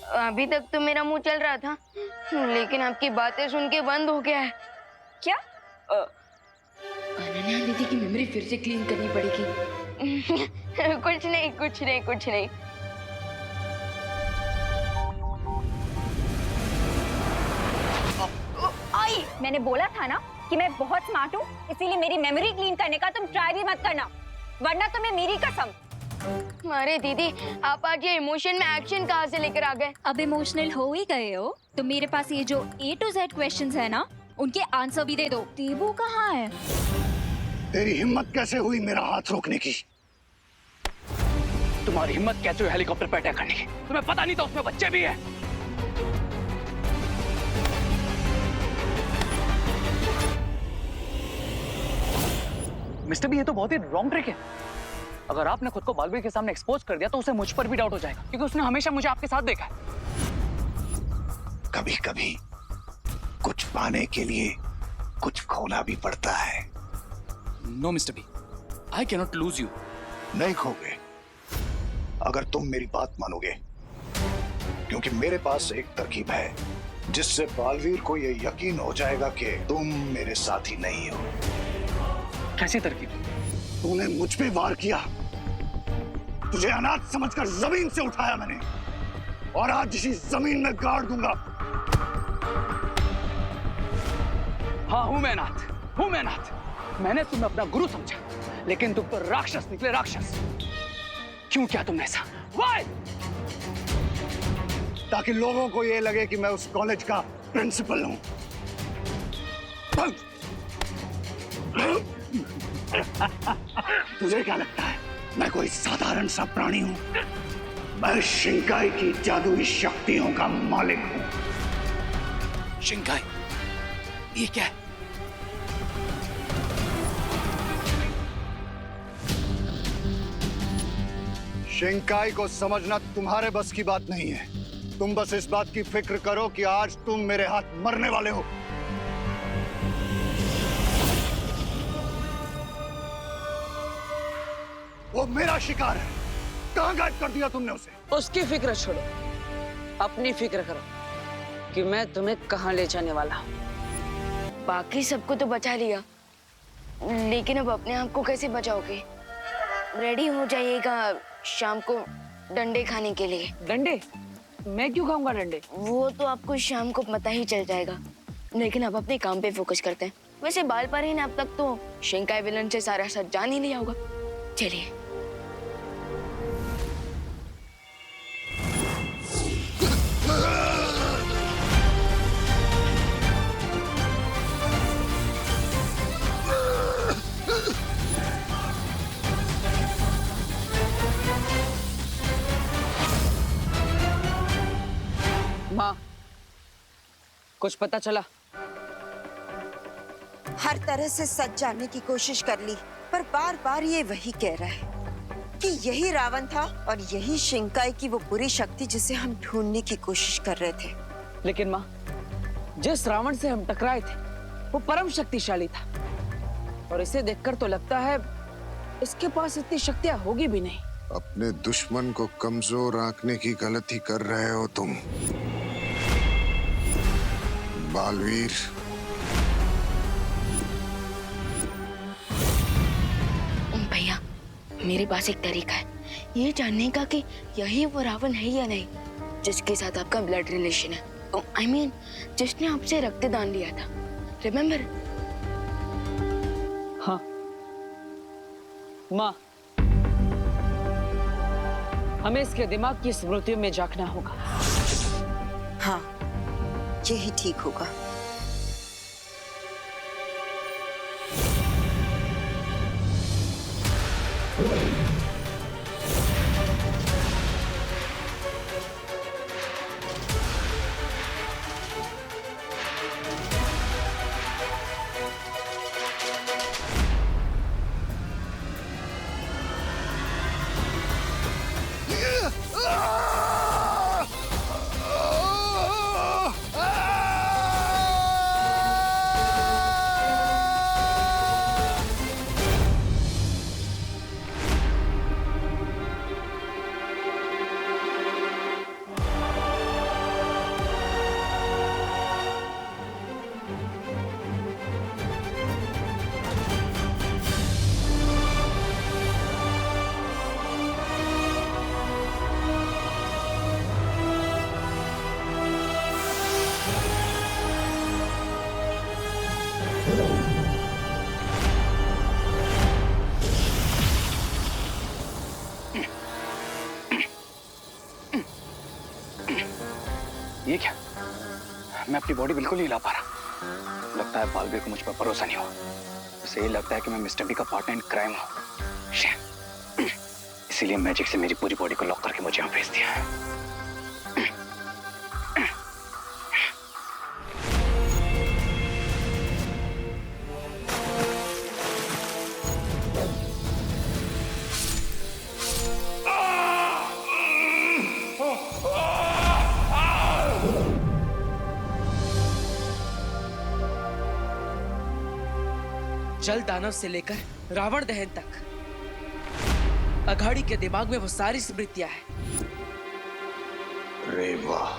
अभी तक तो मेरा मुंह चल रहा था, लेकिन आपकी बातें सुन के बंद हो गया है। क्या? अनन्या दीदी की मेमोरी फिर से क्लीन करनी पड़ेगी। कुछ नहीं, कुछ नहीं, कुछ नहीं। आई, मैंने बोला था ना कि मैं बहुत स्मार्ट हूँ, इसीलिए मेरी मेमोरी क्लीन करने का तुम ट्राई भी मत करना, वरना तुम्हें मेरी कसम। अरे दीदी, आप आज ये इमोशन में एक्शन कहाँ से लेकर आ गए? अब इमोशनल हो ही गए हो तो मेरे पास ये जो A to Z क्वेश्चंस है ना, उनके आंसर भी दे दो। देबू कहाँ है? तेरी हिम्मत कैसे हुई मेरा हाथ रोकने की? तुम्हारी हिम्मत कैसे हुई हेलीकॉप्टर पर अटैक करने की? तुम्हें पता नहीं था उसमें बच्चे भी हैं? मिस्टर बी, ये तो बहुत ही रॉन्ग ट्रिक है। अगर आपने खुद को बालवीर के सामने एक्सपोज कर दिया तो उसे मुझ पर भी डाउट हो जाएगा, क्योंकि उसने हमेशा मुझे आपके साथ देखा है। कभी कभी कुछ पाने के लिए कुछ खोना भी पड़ता है। No mister B, I can not lose you. नहीं खोगे अगर तुम मेरी बात मानोगे, क्योंकि मेरे पास एक तरकीब है जिससे बालवीर को यह यकीन हो जाएगा कि तुम मेरे साथी नहीं हो। कैसी तरकीब? तूने मुझ पे वार किया, तुझे अनाथ समझकर जमीन से उठाया मैंने, और आज इसी जमीन में गाड़ दूंगा। हाँ, हूं मैं अनाथ। मैंने तुम्हें अपना गुरु समझा, लेकिन तुम तो राक्षस निकले, राक्षस। क्यों किया तुमने ऐसा? Why? ताकि लोगों को ये लगे कि मैं उस कॉलेज का प्रिंसिपल हूं। तुझे क्या लगता है मैं कोई साधारण सा प्राणी हूं? मैं शिंकाई की जादुई शक्तियों का मालिक हूं। शिंकाई? ये क्या है? शिंकाई को समझना तुम्हारे बस की बात नहीं है। तुम बस इस बात की फिक्र करो कि आज तुम मेरे हाथ मरने वाले हो। वो मेरा शिकार है, कहां गायब कर दिया तुमने उसे? उसकी फिक्र छोड़ो, अपनी फिक्र करो कि मैं तुम्हें कहां ले जाने वाला हूं। बाकी सबको तो बचा लिया, लेकिन अब अपने आप को कैसे बचाओगे? रेडी हो जाइएगा शाम को डंडे खाने के लिए। डंडे? मैं क्यों खाऊंगा डंडे? वो तो आपको शाम को पता ही चल जाएगा, लेकिन अब अपने काम पे फोकस करते हैं। वैसे बालपारी ने अब तक तो शिंकाई विलन से सारा सच जान ही लिया होगा। चलिए। माँ, कुछ पता चला? हर तरह से सच जानने की कोशिश कर ली, पर बार बार ये वही कह रहा है कि यही रावण था और यही शिंकाई की वो बुरी शक्ति जिसे हम ढूंढने की कोशिश कर रहे थे। लेकिन माँ, जिस रावण से हम टकराए थे वो परम शक्तिशाली था, और इसे देखकर तो लगता है इसके पास इतनी शक्तियां होगी भी नहीं। अपने दुश्मन को कमजोर आंकने की गलती कर रहे हो तुम बालवीर। भैया, मेरे पास एक तरीका है ये जानने का कि यही वो रावण है या नहीं जिसके साथ आपका ब्लड रिलेशन है। I mean, जिसने आपसे रक्तदान लिया था, रिमेम्बर? हाँ माँ, हमें इसके दिमाग की स्मृतियों में झांकना होगा। हाँ, यही ठीक होगा। ये क्या? मैं अपनी बॉडी बिल्कुल नहीं हिला पा रहा। लगता है बालवीर को मुझ पर भरोसा नहीं हुआ। उसे ये लगता है कि मैं मिस्टर बी का पार्टनर इन क्राइम हूँ। इसीलिए मैजिक से मेरी पूरी बॉडी को लॉक करके मुझे यहाँ भेज दिया है। जल दानव से लेकर रावण दहन तक अघाड़ी के दिमाग में वो सारी स्मृतियां हैं। रे वाह,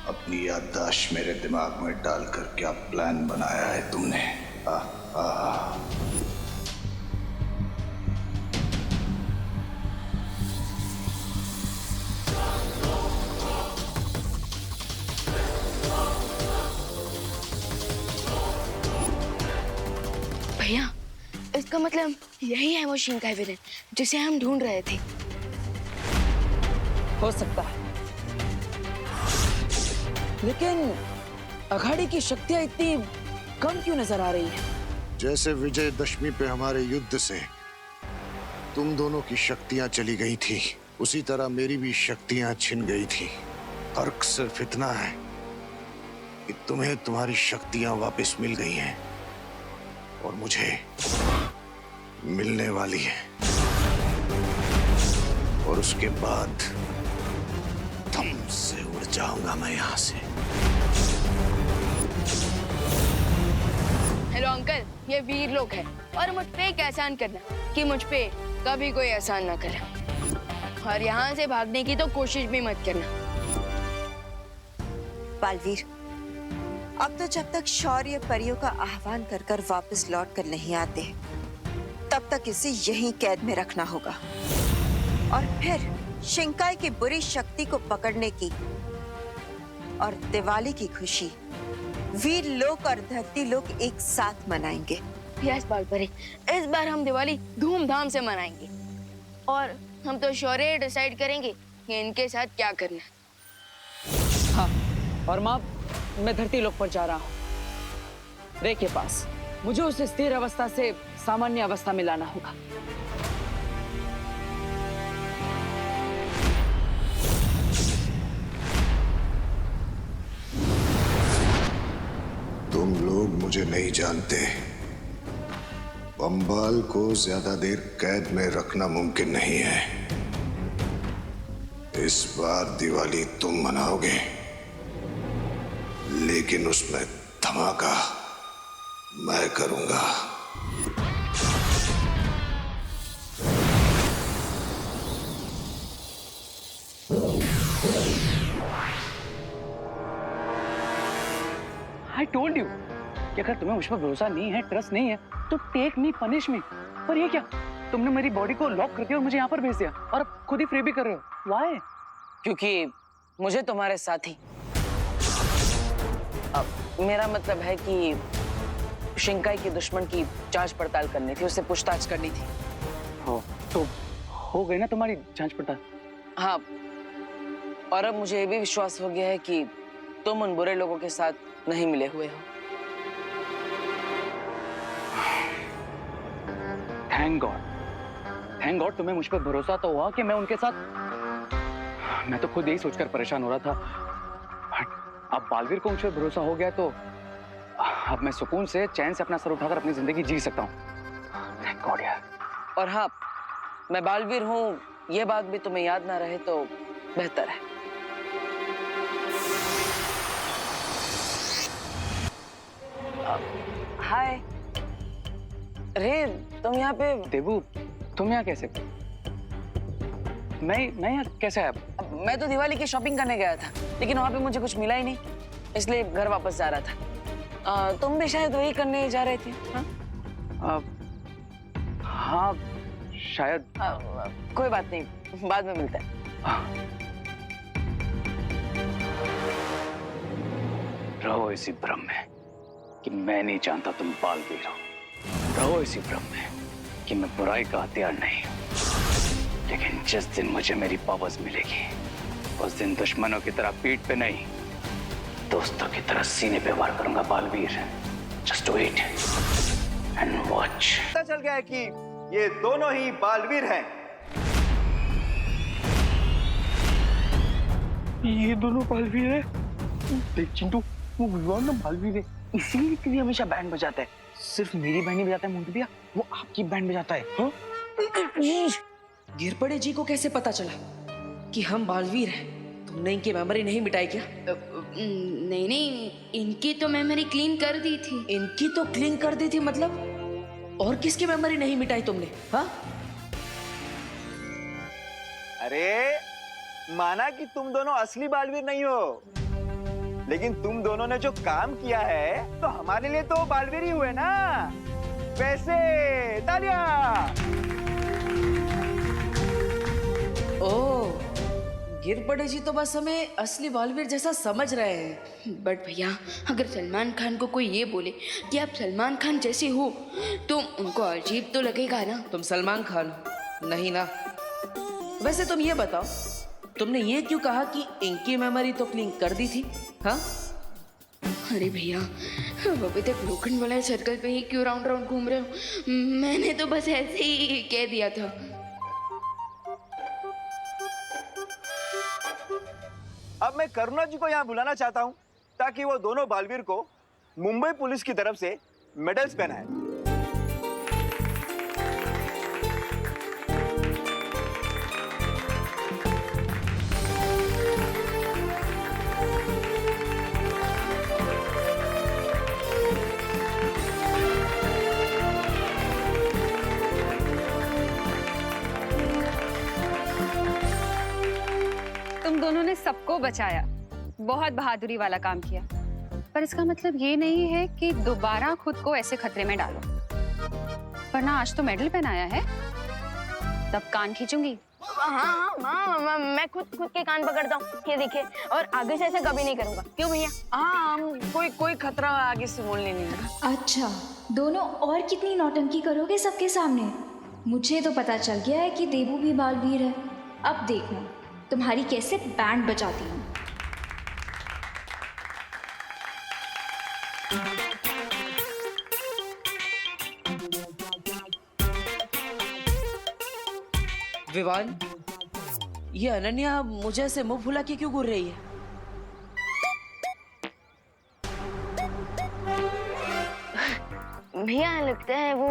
अपनी याददाश्त मेरे दिमाग में डालकर क्या प्लान बनाया है तुमने। भैया, इसका मतलब यही है वो शिंकाई विलेन जिसे हम ढूंढ रहे थे। हो सकता है, लेकिन अघाड़ी की शक्तियां इतनी कम क्यों नजर आ रही है? जैसे विजयदशमी पे हमारे युद्ध से तुम दोनों की शक्तियां चली गई थी, उसी तरह मेरी भी शक्तियां छिन गई थी। फर्क सिर्फ इतना है कि तुम्हें तुम्हारी शक्तियां वापस मिल गई हैं और मुझे मिलने वाली है। और उसके बाद दम से उड़ जाऊंगा मैं यहाँ से। हेलो अंकल, ये वीर लोग हैं और मुझ पे एक एहसान करना कि मुझ पे कभी कोई एहसान ना करे। और यहाँ से भागने की तो कोशिश भी मत करना। बालवीर, अब तो जब तक शौर्य परियों का आह्वान कर कर वापस लौट कर नहीं आते, तब तक इसे यहीं कैद में रखना होगा। और फिर शिंकाई की बुरी शक्ति को पकड़ने की और दिवाली की खुशी वीर लोक और धरती लोक एक साथ मनाएंगे। यस बालपरी, इस बार हम दिवाली धूमधाम से मनाएंगे और हम तो शौर्य डिसाइड करेंगे कि इनके साथ क्या करना है। हाँ, और माँ, मैं धरती लोक पर जा रहा हूँ, रे के पास। मुझे उसे स्थिर अवस्था से सामान्य अवस्था में लाना होगा। तुम लोग मुझे नहीं जानते। बम्बाल को ज्यादा देर कैद में रखना मुमकिन नहीं है। इस बार दिवाली तुम मनाओगे, लेकिन उसमें धमाका मैं करूंगा। I told you कि अगर तुम्हें मुझ पर भरोसा नहीं है, ट्रस्ट नहीं है, तो टेक मी, पनिश मी। पर ये क्या? तुमने मेरी बॉडी को लॉक कर दिया और मुझे यहाँ पर भेज दिया और अब खुद ही फ्री भी कर रहे हो। Why? क्योंकि मुझे तुम्हारे साथी, अब मेरा मतलब है कि शिंकाई के दुश्मन की जांच पड़ताल करनी थी, उससे पूछताछ करनी थी। हो तो हो गई ना तुम्हारी जांच पड़ताल? हाँ, और अब मुझे ये भी विश्वास हो गया है कि तुम उन बुरे लोगों के साथ नहीं मिले हुए हो। थैंक गॉड तुम्हें मुझ पर भरोसा तो हुआ कि मैं उनके साथ। मैं तो खुद यही सोचकर परेशान हो रहा था। अब बालवीर को मुझ पर भरोसा हो गया तो अब मैं सुकून से, चैन से अपना सर उठाकर अपनी जिंदगी जी सकता हूँ। थैंक गॉड यार। और हाँ, मैं बालवीर हूँ, ये बात भी तुम्हें याद ना रहे तो बेहतर है। हाय रे, तुम यहाँ पे? देबू, तुम यहाँ कैसे? मैं यहाँ कैसे आया? मैं तो दिवाली की शॉपिंग करने गया था, लेकिन वहाँ पे मुझे कुछ मिला ही नहीं, इसलिए घर वापस जा रहा था। तुम भी शायद वही करने जा रहे थे? हाँ, हाँ शायद। कोई बात नहीं, बाद में मिलते हैं। रहो इसी भ्रम में कि मैं नहीं जानता तुम बालवीर हो। रहो इसी भ्रम में कि मैं बुराई का हथियार नहीं हूं। लेकिन जिस दिन मुझे मेरी पावर्स मिलेगी, उस दिन दुश्मनों की तरह पीठ पे नहीं, दोस्तों की तरह सीने पे वार करूंगा Baalveer. Just wait and watch. पता चल गया है कि ये दोनों ही बालवीर हैं। ये दोनों बालवीर है। देख चिंटू, वो विवान ना बालवीर है, इसीलिए के लिए हमेशा बैंड बजाता है। सिर्फ मेरी बैंड नहीं बजाता है मोंटू भैया, वो आपकी बैंड बजाता है। हाँ? गिरपड़े जी को कैसे पता चला कि हम बालवीर हैं? तुमने इनकी मेमोरी नहीं मिटाई क्या? नहीं नहीं, इनकी तो मेमोरी क्लीन कर दी थी। इनकी तो क्लीन कर दी थी मतलब? और किसकी मेमोरी नहीं मिटाई तुमने? हाँ? अरे माना कि तुम दोनों असली बालवीर नहीं हो, लेकिन तुम दोनों ने जो काम किया है तो हमारे लिए तो बालवीर ही हुए ना। वैसे तालियां। ओ, गिरपड़े जी तो बस हमें असली बालवीर जैसा समझ रहे हैं। बट भैया, अगर सलमान खान को कोई ये बोले कि आप सलमान खान जैसे हो तो उनको अजीब तो लगेगा ना। तुम सलमान खान हो? नहीं ना। वैसे तुम ये बताओ, तुमने ये क्यों कहा कि इनकी मेमोरी तो क्लीन कर दी थी? हाँ? अरे भैया, अब अभी तक लोखंड वाले सर्कल पे ही क्यों राउंड राउंड घूम रहे हो? मैंने तो बस ऐसे ही कह दिया था। अब मैं करुणा जी को यहाँ बुलाना चाहता हूँ ताकि वो दोनों बालवीर को मुंबई पुलिस की तरफ से मेडल्स पहनाए। तुम दोनों ने सबको बचाया, बहुत बहादुरी वाला काम किया, पर इसका मतलब ये नहीं है कि दोबारा खुद को ऐसे खतरे में डालो। वरना आज तो मेडल पहनाया है, तब कान खींचूंगी। हाँ माँ, मैं खुद के कान पकड़ता हूँ, ये देखिए, और आगे से ऐसा कभी नहीं करूँगा। क्यों भैया? हाँ, हम कोई खतरा आगे से बोलने नहीं है। अच्छा, दोनों और कितनी नौटंकी करोगे सबके सामने? मुझे तो पता चल गया है कि देबू भी बालवीर है। अब देखना तुम्हारी कैसे बैंड बजाती हूँ। विवान, ये अनन्या मुझे ऐसे मुंह फुला के क्यों घूर रही है? भैया लगता है वो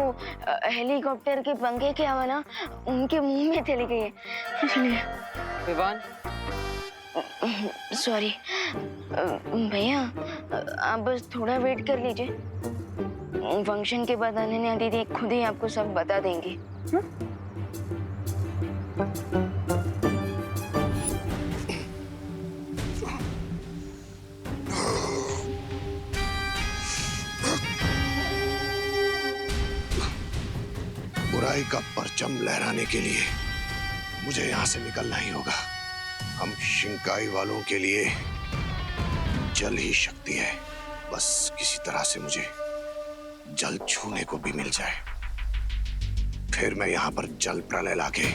हेलीकॉप्टर के पंखे की हवा ना उनके मुंह में चली गई है, इसलिए। विवान, सॉरी भैया, आप बस थोड़ा वेट कर लीजिए। फंक्शन के बाद अनन्या दीदी खुद ही आपको सब बता देंगी। बुराई का परचम लहराने के लिए मुझे यहाँ से निकलना ही होगा। हम शिंकाई वालों के लिए जल ही शक्ति है। बस किसी तरह से मुझे जल छूने को भी मिल जाए, फिर मैं यहाँ पर जल प्रलय लाके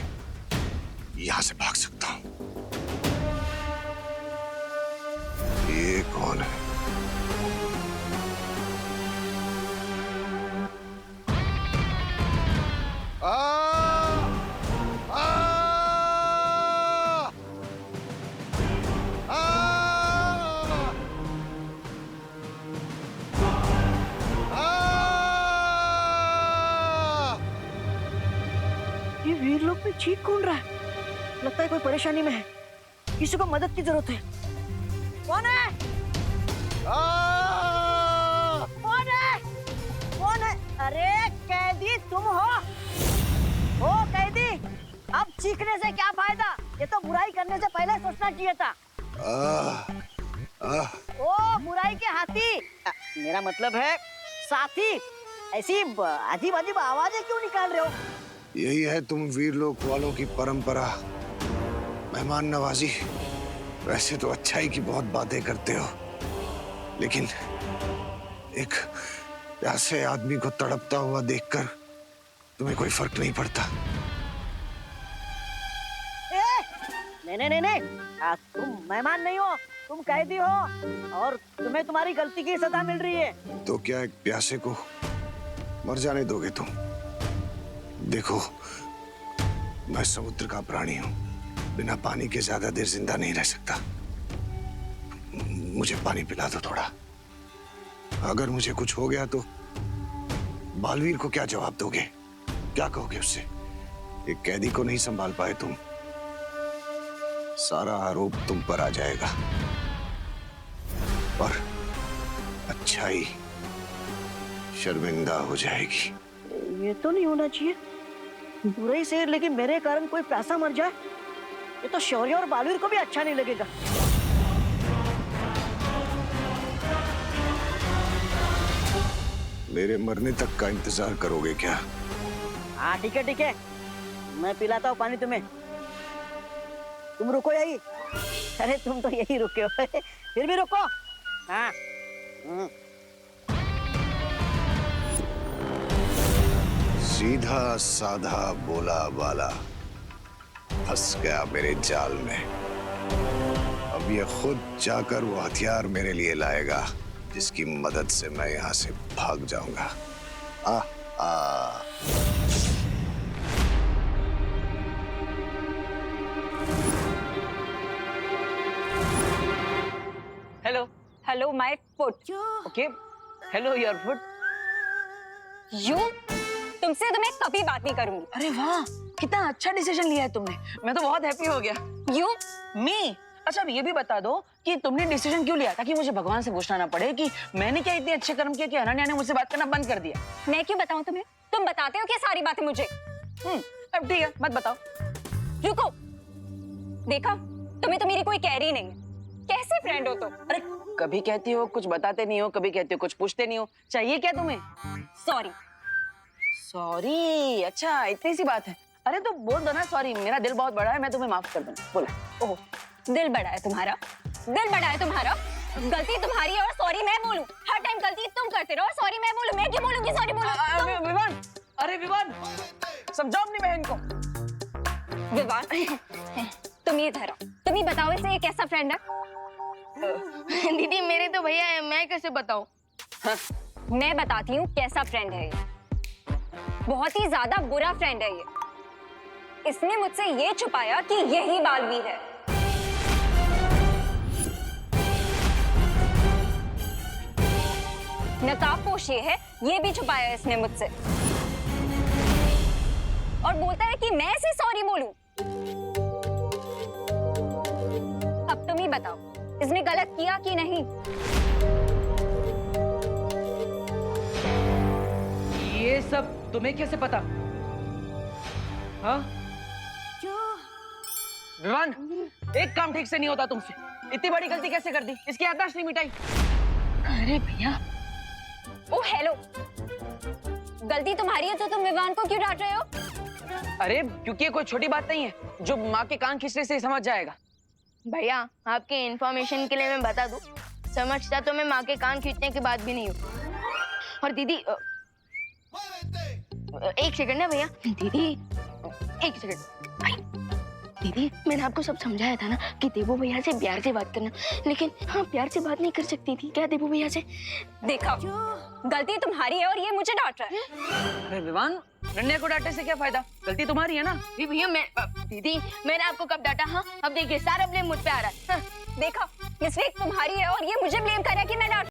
यहाँ से भाग सकता हूँ। ये कौन है? ये वीर लोग में चीख कौन रहा है? लगता है कोई परेशानी में है, किसी को मदद की जरूरत है। कौन है? कौन है? कौन है? अरे कैदी तुम हो कैदी? अब चीखने से क्या फायदा? ये तो बुराई करने से पहले सोचना चाहिए था। ओ बुराई के हाथी, मेरा मतलब है साथी, ऐसी अजीब अजीब आवाजें क्यों निकाल रहे हो? यही है तुम वीरलोक वालों की परंपरा, मेहमान नवाजी। वैसे तो अच्छाई की बहुत बातें करते हो, लेकिन एक प्यासे आदमी को तड़पता हुआ देखकर तुम्हें कोई फर्क नहीं पड़ता। नहीं, तुम मेहमान नहीं हो, तुम कैदी हो और तुम्हें तुम्हारी गलती की सजा मिल रही है। तो क्या एक प्यासे को मर जाने दोगे तुम? देखो, मैं समुद्र का प्राणी हूं, बिना पानी के ज्यादा देर जिंदा नहीं रह सकता। मुझे पानी पिला दो थोड़ा। अगर मुझे कुछ हो गया तो बालवीर को क्या जवाब दोगे? क्या कहोगे उससे? एक कैदी को नहीं संभाल पाए तुम, सारा आरोप तुम पर आ जाएगा और अच्छाई शर्मिंदा हो जाएगी। ये तो नहीं होना चाहिए, बुरे से, लेकिन मेरे कारण कोई प्यासा मर जाए ये तो शौर्य और बालवीर को भी अच्छा नहीं लगेगा। मेरे मरने तक का इंतजार करोगे क्या? हाँ ठीक है, मैं पिलाता हूँ पानी तुम्हें। तुम रुको यही। अरे तुम तो यही रुके हो फिर भी रुको। हाँ सीधा साधा बोला बाला फंस गया मेरे जाल में। अब ये खुद जाकर वो हथियार मेरे लिए लाएगा जिसकी मदद से मैं यहाँ से भाग जाऊंगा। Hello hello my foot. Okay, hello your foot. You तुमसे तो मैं कभी बात नहीं करूंगी। अरे वाह, कितना अच्छा डिसीजन लिया है तुमने। मैं तो बहुत हैप्पी हो गया। यू मी, अच्छा अब ये भी बता दो कि तुमने डिसीजन क्यों लिया, ताकि मुझे भगवान से पूछना ना पड़े कि मैंने क्या इतने अच्छे कर्म किए कि अनन्या ने मुझसे बात करना बंद कर दिया। मैं क्यों बताऊं तुम्हें? तुम बताते हो क्या सारी बातें मुझे? अब ठीक है, मत बताओ। रुको, देखा तुम्हें तो मेरी कोई कैरी नहीं है। कैसे फ्रेंड हो तुम? अरे कभी कहती हो कुछ बताते नहीं हो, कभी कहती हो कुछ पूछते नहीं हो। चाहिए क्या तुम्हें? सॉरी। सॉरी? अच्छा इतनी सी बात है। अरे तो बोल दो ना सॉरी, मेरा दिल बहुत बड़ा है, मैं तुम्हें माफ कर दूंगा। बोला। ओह, दिल बड़ा है तुम्हारा? दिल बड़ा है तुम्हारा? गलती तुम्हारी है और सॉरी मैं बोलूं? हर टाइम गलती तुम करते रहो और सॉरी मैं बोलूं? मैं क्यों बोलूंगी सॉरी बोलूं? विवान, अरे विवान, समझाओ अपनी बहन को। विवान, तुम ये ठहराओ, तुम ही बताओ इसे ये कैसा फ्रेंड है? दीदी मेरे तो भैया है, मैं कैसे बताऊं? हाँ, मैं बताती हूँ कैसा फ्रेंड है ये। बहुत ही ज्यादा बुरा फ्रेंड है ये। इसने मुझसे ये छुपाया कि यही बालवीर है। नकाबपोश ये है, ये भी छुपाया इसने मुझसे। और बोलता है कि मैं इसे सॉरी बोलूं। अब तुम ही बताओ, इसने गलत किया कि नहीं? ये सब तुम्हें कैसे पता? हाँ? विवान, एक काम ठीक से नहीं होता तुमसे। इतनी बड़ी गलती कैसे कर दी? इसकी याददाश्त नहीं मिटाई। अरे भैया, ओ हेलो, गलती तुम्हारी है तो तुम विवान को क्यों डांट रहे हो? अरे क्योंकि ये कोई छोटी बात नहीं है जो माँ के कान खींचने से ही समझ जाएगा। भैया आपके इंफॉर्मेशन के लिए मैं बता दूं, समझता तो मैं माँ के कान खींचने की बात भी नहीं हूँ। और दीदी एक सेकंड ना भैया, दीदी एक सेकंड। दीदी मैंने आपको सब समझाया था ना कि देवू भैया से प्यार से बात करना, लेकिन हाँ प्यार से बात नहीं कर सकती थी क्या देवू भैया से? देखा, गलती तुम्हारी है और ये मुझे डांट रहा है। अरे विवान, नन्या को डांटने से क्या फायदा? गलती तुम्हारी है ना। भैया मैं दीदी मैंने आपको कब डांटा? हाँ अब देखिए सारा ब्लेम मुझ पे आ रहा है। हाँ। देखा, मिस्टेक तुम्हारी है और ये मुझे ब्लेम कर रहा है कि मैं डांट